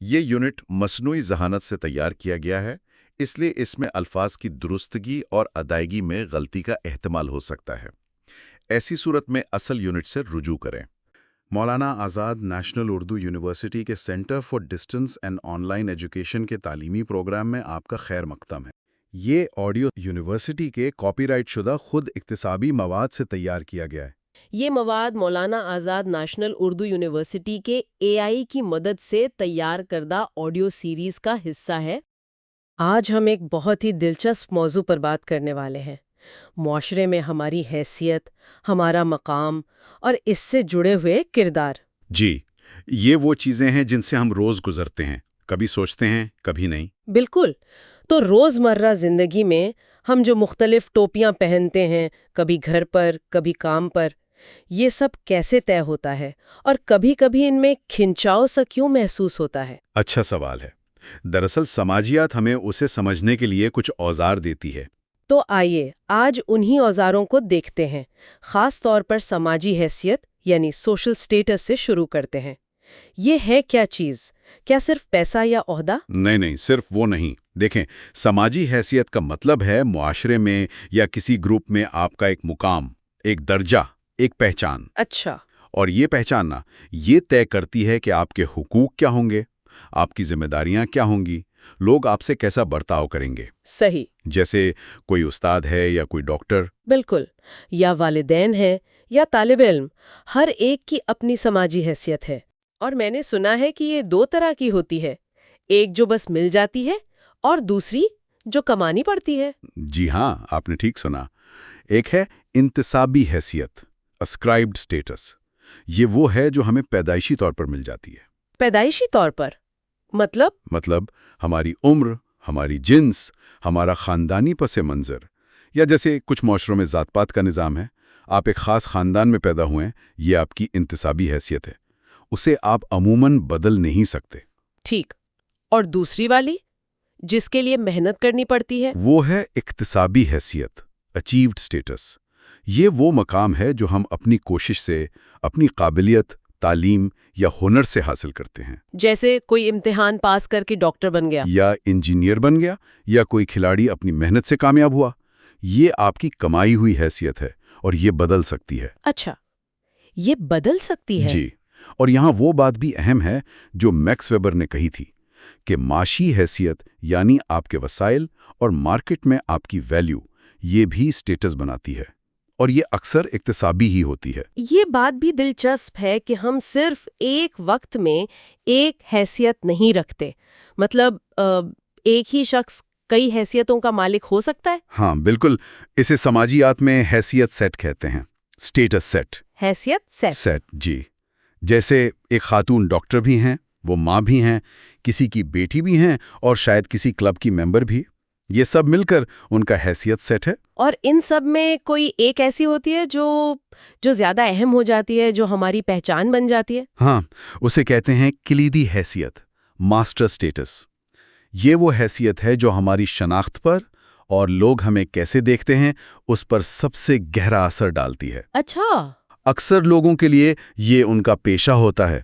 یہ یونٹ مصنوعی ذہانت سے تیار کیا گیا ہے، اس لیے اس میں الفاظ کی درستگی اور ادائیگی میں غلطی کا احتمال ہو سکتا ہے۔ ایسی صورت میں اصل یونٹ سے رجوع کریں۔ مولانا آزاد نیشنل اردو یونیورسٹی کے centre for distance and on line education کے تعلیمی پروگرام میں آپ کا خیر مقدم ہے۔ یہ آڈیو یونیورسٹی کے کاپی رائٹ شدہ خود اکتسابی مواد سے تیار کیا گیا ہے۔ یہ مواد مولانا آزاد نیشنل اردو یونیورسٹی کے AI کی مدد سے تیار کردہ آڈیو سیریز کا حصہ ہے۔ آج ہم ایک بہت ہی دلچسپ موضوع پر بات کرنے والے ہیں، معاشرے میں ہماری حیثیت، ہمارا مقام اور اس سے جڑے ہوئے کردار۔ جی، یہ وہ چیزیں ہیں جن سے ہم روز گزرتے ہیں، کبھی سوچتے ہیں، کبھی نہیں۔ بالکل۔ تو روزمرہ زندگی میں ہم جو مختلف ٹوپیاں پہنتے ہیں، کبھی گھر پر، کبھی کام پر، یہ سب کیسے طے ہوتا ہے اور کبھی کبھی ان میں کھنچاؤ سا کیوں محسوس ہوتا ہے؟ اچھا سوال ہے۔ دراصل سماجیات ہمیں اسے سمجھنے کے لیے کچھ اوزار دیتی ہے۔ تو آئیے آج انہی اوزاروں کو دیکھتے ہیں، خاص طور پر سماجی حیثیت یعنی سوشل سٹیٹس سے شروع کرتے ہیں۔ یہ ہے کیا چیز؟ کیا صرف پیسہ یا عہدہ؟ نہیں، صرف وہ نہیں۔ دیکھیں، سماجی حیثیت کا مطلب ہے معاشرے میں یا کسی گروپ میں آپ کا ایک مقام، ایک درجہ، ایک پہچان۔ اچھا۔ اور یہ پہچاننا یہ طے کرتی ہے کہ آپ کے حقوق کیا ہوں گے، آپ کی ذمہ داریاں کیا ہوں گی، لوگ آپ سے کیسا برتاؤ کریں گے۔ صحیح۔ جیسے کوئی استاد ہے یا کوئی ڈاکٹر۔ بالکل۔ یا والدین ہیں یا طالب علم، ہر ایک کی اپنی سماجی حیثیت ہے۔ اور میں نے سنا ہے کہ یہ دو طرح کی ہوتی ہے، ایک جو بس مل جاتی ہے اور دوسری جو کمانی پڑتی ہے۔ جی ہاں، آپ نے ٹھیک سنا۔ ایک ہے انتسابی حیثیت، اسکرائبڈ سٹیٹس۔ یہ وہ ہے جو ہمیں پیدائشی طور پر مل جاتی ہے۔ پیدائشی طور پر؟ مطلب ہماری عمر، ہماری جنس، ہمارا خاندانی پس منظر، یا جیسے کچھ معاشروں میں ذات پات کا نظام ہے، آپ ایک خاص خاندان میں پیدا ہوئے ہیں، یہ آپ کی انتسابی حیثیت ہے۔ اسے آپ عموماً بدل نہیں سکتے۔ ٹھیک۔ اور دوسری والی جس کے لیے محنت کرنی پڑتی ہے؟ وہ ہے اکتسابی حیثیت، اچیوڈ سٹیٹس۔ یہ وہ مقام ہے جو ہم اپنی کوشش سے، اپنی قابلیت، تعلیم یا ہنر سے حاصل کرتے ہیں۔ جیسے کوئی امتحان پاس کر کے ڈاکٹر بن گیا، یا انجینئر بن گیا، یا کوئی کھلاڑی اپنی محنت سے کامیاب ہوا۔ یہ آپ کی کمائی ہوئی حیثیت ہے اور یہ بدل سکتی ہے۔ اچھا، یہ بدل سکتی ہے؟ جی، اور یہاں وہ بات بھی اہم ہے جو میکس ویبر نے کہی تھی کہ معاشی حیثیت یعنی آپ کے وسائل اور مارکیٹ میں آپ کی ویلیو، یہ بھی سٹیٹس بناتی ہے، اور یہ اکثر اکتسابی ہی ہوتی ہے۔ یہ بات بھی دلچسپ ہے کہ ہم صرف ایک وقت میں ایک حیثیت نہیں رکھتے، مطلب ایک ہی شخص کئی حیثیتوں کا مالک ہو سکتا ہے؟ ہاں بالکل، اسے سماجیات میں حیثیت سیٹ کہتے ہیں، سٹیٹس سیٹ۔ حیثیت سیٹ؟ جی، جیسے ایک خاتون ڈاکٹر بھی ہیں، وہ ماں بھی ہیں، کسی کی بیٹی بھی ہیں، اور شاید کسی کلب کی ممبر بھی۔ یہ سب مل کر ان کا حیثیت سیٹ ہے۔ اور ان سب میں کوئی ایک ایسی ہوتی ہے جو زیادہ اہم ہو جاتی ہے، جو ہماری پہچان بن جاتی ہے؟ ہاں، اسے کہتے ہیں کلیدی حیثیت، ماسٹر سٹیٹس۔ یہ وہ حیثیت ہے جو ہماری شناخت پر اور لوگ ہمیں کیسے دیکھتے ہیں اس پر سب سے گہرا اثر ڈالتی ہے۔ اچھا۔ اکثر لوگوں کے لیے یہ ان کا پیشہ ہوتا ہے،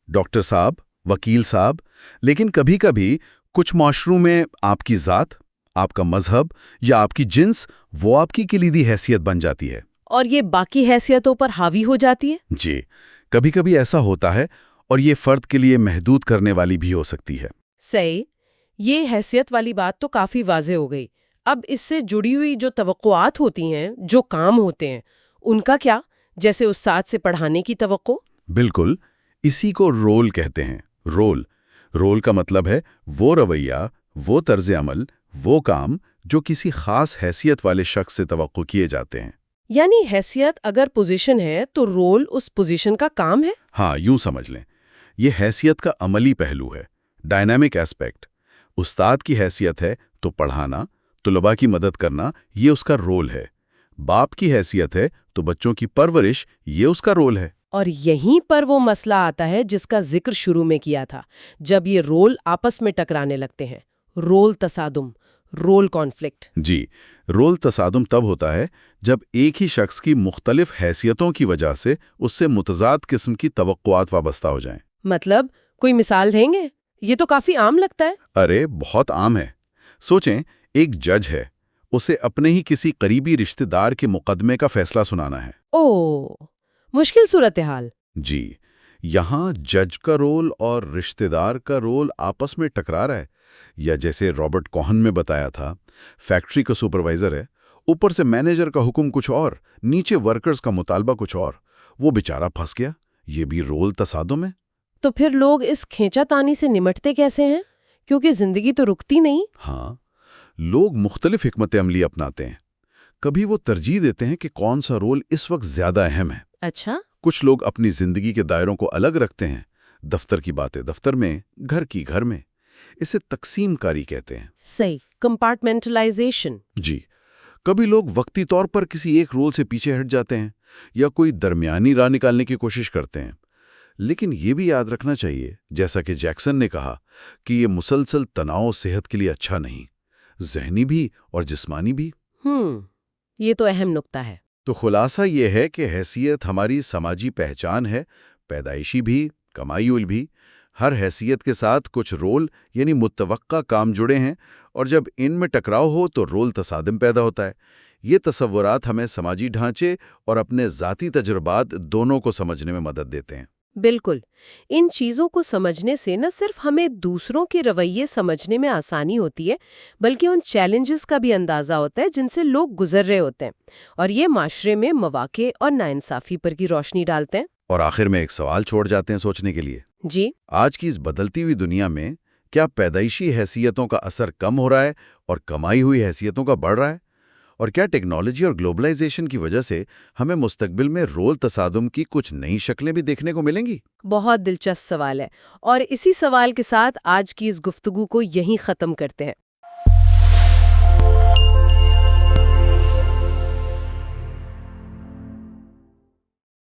ڈاکٹر صاحب، وکیل صاحب، لیکن کبھی کبھی کچھ معاشروں میں آپ کی ذات، آپ کا مذہب یا آپ کی جنس وہ آپ کی کلیدی حیثیت بن جاتی ہے۔ اور یہ باقی حیثیتوں پر حاوی ہو جاتی ہے؟ جی، کبھی کبھی ایسا ہوتا ہے، اور یہ فرد کے لیے محدود کرنے والی بھی ہو سکتی ہے۔ صحیح۔ یہ حیثیت والی بات تو کافی واضح ہو گئی۔ اب اس سے جڑی ہوئی جو توقعات ہوتی ہیں، جو کام ہوتے ہیں، ان کا کیا؟ جیسے استاد سے پڑھانے کی توقع؟ بالکل، اسی کو رول کہتے ہیں۔ رول کا مطلب ہے وہ رویہ، وہ طرز عمل، وہ کام جو کسی خاص حیثیت والے شخص سے توقع کیے جاتے ہیں۔ یعنی حیثیت اگر پوزیشن ہے تو رول اس پوزیشن کا کام ہے؟ ہاں، یوں سمجھ لیں، یہ حیثیت کا عملی پہلو ہے، ڈائنامک ایسپیکٹ۔ استاد کی حیثیت ہے تو پڑھانا، طلباء کی مدد کرنا، یہ اس کا رول ہے۔ باپ کی حیثیت ہے تو بچوں کی پرورش، یہ اس کا رول ہے۔ اور یہیں پر وہ مسئلہ آتا ہے جس کا ذکر شروع میں کیا تھا، جب یہ رول آپس میں ٹکرانے لگتے ہیں، رول تصادم، رول کانفلکٹ۔ جی، رول تصادم تب ہوتا ہے جب ایک ہی شخص کی مختلف حیثیتوں کی وجہ سے اس سے متضاد قسم کی توقعات وابستہ ہو جائیں۔ مطلب کوئی مثال دیں گے؟ یہ تو کافی عام لگتا ہے۔ ارے بہت عام ہے۔ سوچیں، ایک جج ہے، اسے اپنے ہی کسی قریبی رشتہ دار کے مقدمے کا فیصلہ سنانا ہے۔ اوہ، مشکل صورتحال۔ جی، یہاں جج کا رول اور رشتہ دار کا رول آپس میں ٹکرا رہا ہے، یا جیسے رابرٹ کوہن میں بتایا تھا، فیکٹری کا سپروائزر ہے، اوپر سے مینیجر کا حکم کچھ اور، نیچے ورکرز کا مطالبہ کچھ اور، وہ بیچارہ پھنس گیا۔ یہ بھی رول تصادم ہے۔ تو پھر لوگ اس کھینچا تانی سے نمٹتے کیسے ہیں؟ کیونکہ زندگی تو رکتی نہیں۔ ہاں، لوگ مختلف حکمت عملی اپناتے ہیں۔ کبھی وہ ترجیح دیتے ہیں کہ کون سا رول اس وقت زیادہ اہم ہے۔ اچھا۔ کچھ لوگ اپنی زندگی کے دائروں کو الگ رکھتے ہیں، دفتر کی باتیں دفتر میں، گھر کی گھر میں۔ اسے تقسیم کاری کہتے ہیں۔ صحیح، کمپارٹمنٹلائزیشن۔ جی، کبھی لوگ وقتی طور پر کسی ایک رول سے پیچھے ہٹ جاتے ہیں یا کوئی درمیانی راہ نکالنے کی کوشش کرتے ہیں۔ لیکن یہ بھی یاد رکھنا چاہیے، جیسا کہ جیکسن نے کہا، کہ یہ مسلسل تناؤ صحت کے لیے اچھا نہیں، ذہنی بھی اور جسمانی بھی۔ یہ تو اہم نکتہ ہے۔ تو خلاصہ یہ ہے کہ حیثیت ہماری سماجی پہچان ہے، پیدائشی بھی، کمائی ہوئی بھی۔ ہر حیثیت کے ساتھ کچھ رول یعنی متوقع کام جڑے ہیں، اور جب ان میں ٹکراؤ ہو تو رول تصادم پیدا ہوتا ہے۔ یہ تصورات ہمیں سماجی ڈھانچے اور اپنے ذاتی تجربات دونوں کو سمجھنے میں مدد دیتے ہیں۔ بالکل، ان چیزوں کو سمجھنے سے نہ صرف ہمیں دوسروں کے رویے سمجھنے میں آسانی ہوتی ہے، بلکہ ان چیلنجز کا بھی اندازہ ہوتا ہے جن سے لوگ گزر رہے ہوتے ہیں، اور یہ معاشرے میں مواقع اور ناانصافی پر کی روشنی ڈالتے ہیں۔ اور آخر میں ایک سوال چھوڑ جاتے ہیں سوچنے کے لیے۔ جی، آج کی اس بدلتی ہوئی دنیا میں کیا پیدائشی حیثیتوں کا اثر کم ہو رہا ہے اور کمائی ہوئی حیثیتوں کا بڑھ رہا ہے؟ اور کیا ٹیکنالوجی اور گلوبلائزیشن کی وجہ سے ہمیں مستقبل میں رول تصادم کی کچھ نئی شکلیں بھی دیکھنے کو ملیں گی؟ بہت دلچسپ سوال ہے، اور اسی سوال کے ساتھ آج کی اس گفتگو کو یہیں ختم کرتے ہیں۔